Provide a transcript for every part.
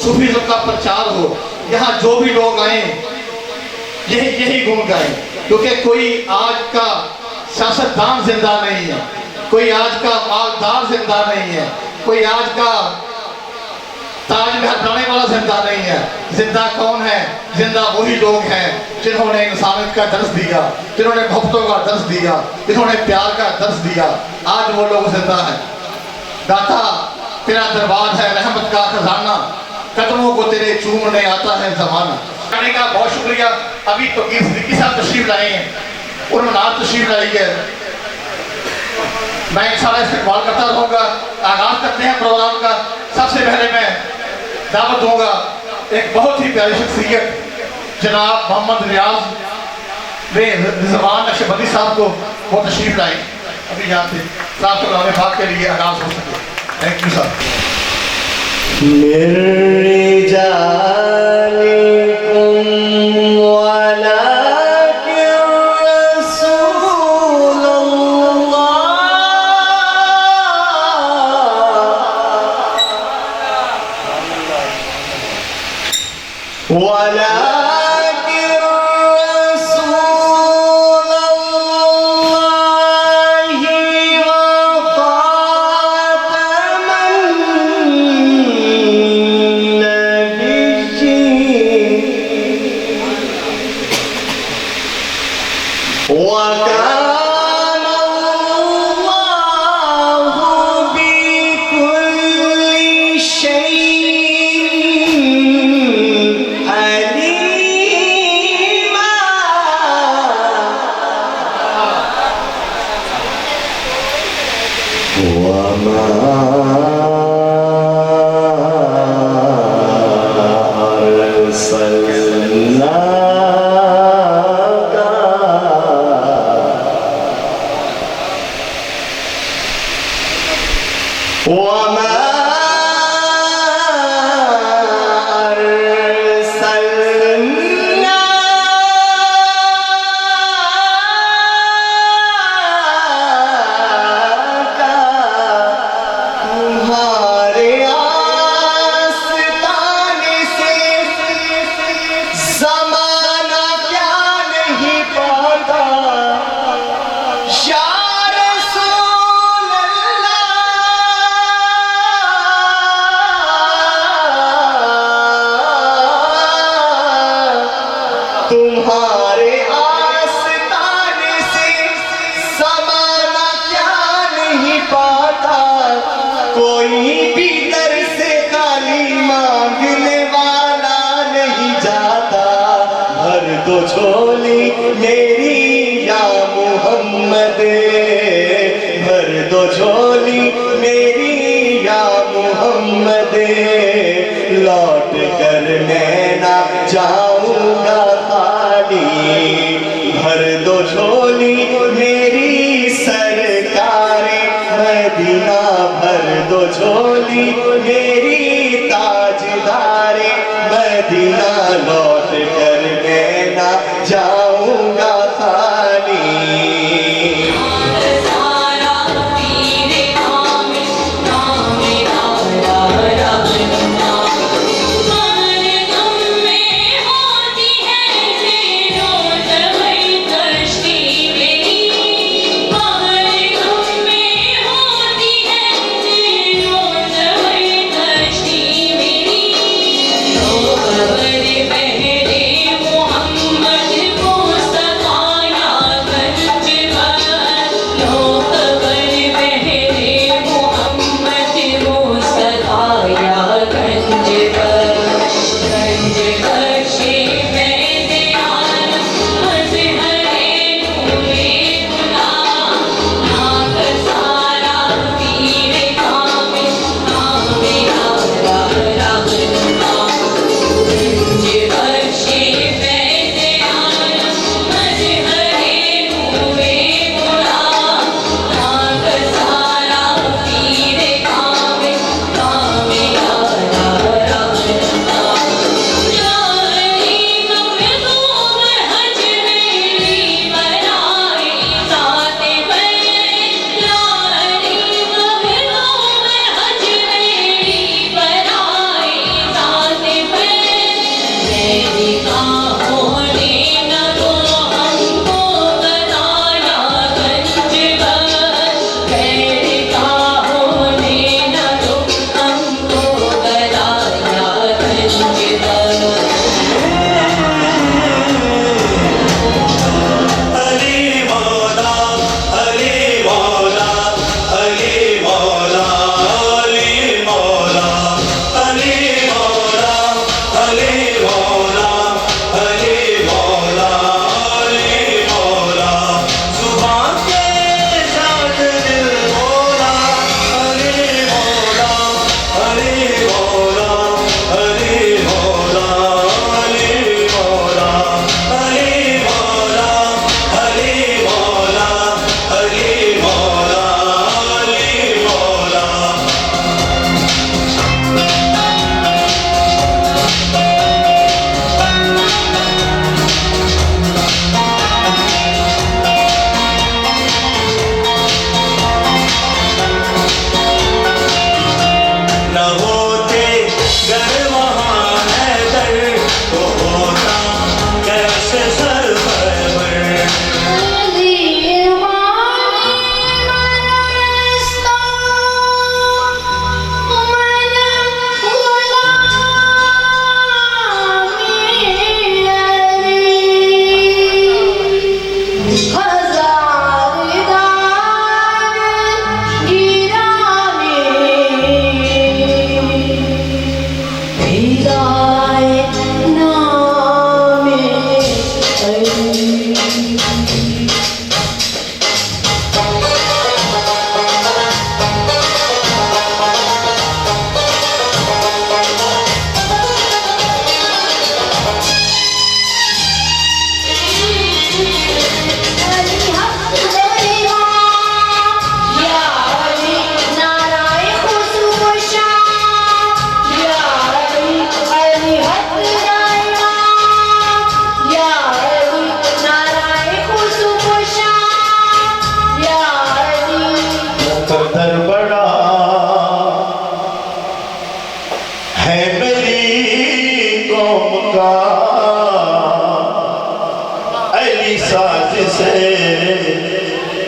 सूफीज़्म का प्रचार हो, यहाँ जो भी लोग आए यही गुण गाएं, क्योंकि कोई आज का सियासतदान जिंदा नहीं है, कोई आज का मालदार जिंदा नहीं है, कोई आज का ताजमहल बनाने वाला जिंदा नहीं है। जिंदा कौन है? जिंदा वही लोग हैं जिन्होंने इंसानियत का दर्स दिया, जिन्होंने मोहब्बतों का दर्स दिया, जिन्होंने प्यार का दर्स दिया। आज वो लोग जिंदा हैं। दाता तेरा दरबार है रहमत का खजाना, कदमों को तेरे चूमने आता है जमाना। कहने का बहुत शुक्रिया। अभी तो सिद्दीकी साहब तशरीफ लाए हैं, उन्होंने नात तशरीफ लाई है। मैं इंशाअल्लाह इस्तेमाल करता रहूँगा। आगाज करते हैं प्रोग्राम का। सबसे पहले मैं दावत दूंगा एक बहुत ही प्यारी शख्सियत जनाब मोहम्मद रिजवान नक्शबंदी साहब को, वो तशरीफ लाए अभी यहाँ से साहब कलाम पाक के लिए आगाज हो सके। Thank you sir. तुम्हारे आस्ताने से समाना क्या नहीं पाता, कोई भी दर से खाली मांग मोहम्मद लौट कर मैं ना जाऊंगा खाली भर दो झोली मेरी सरकार मदीना भर दो झोली मेरी ताजदार मदीना लौट कर मैं ना जाऊंगा खाली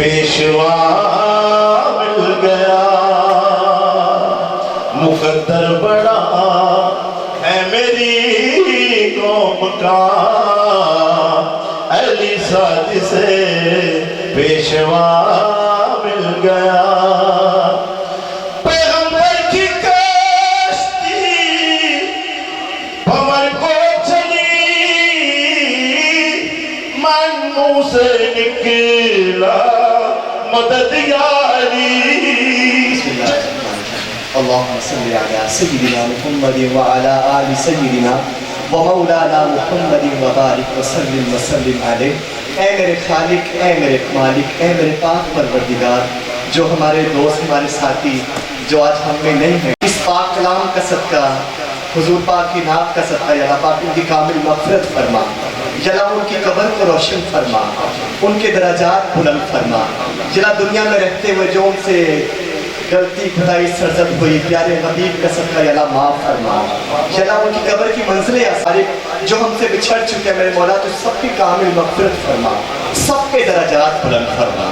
पेशवा मिल गया मुकद्दर बड़ा है मेरी कौम का अली साथ से पेशवा मिल गया पैगंबर की कश्ती भंवर को चली मन मुंह से निकला मदद यारी अल्लाहुम्मा सल्लि अला सय्यिदिना मुहम्मदिन व अला आलि सय्यिदिना व मौलाना मुहम्मदिन व बारिक व सल्लिम अलैहि। ऐ मेरे खालिक, ऐ मेरे मालिक, ऐ मेरे पाक परवरदिगार, जो हमारे दोस्त, हमारे साथी जो आज हम में नहीं है, इस पाक कलाम का सदका, हुजूर पाक की नात का सदका, या अल्लाह पाक उनकी कामिल मग़फ़िरत फरमा, या उनकी कब्र को रोशन फरमा, उनके दराजात बुलंद फरमा। जला दुनिया में रहते हुए जो उनसे गलती खुदाई सरजद हुई, प्यारे हबीब का सदका या अल्लाह माफ़ फरमा। या उनकी कब्र की मंजिलें आसारिफ जो हमसे बिछड़ चुके हैं मेरे मौला, तो सबकी कामिल मग़फ़िरत फरमा, सबके दराजात बुलंद फरमा।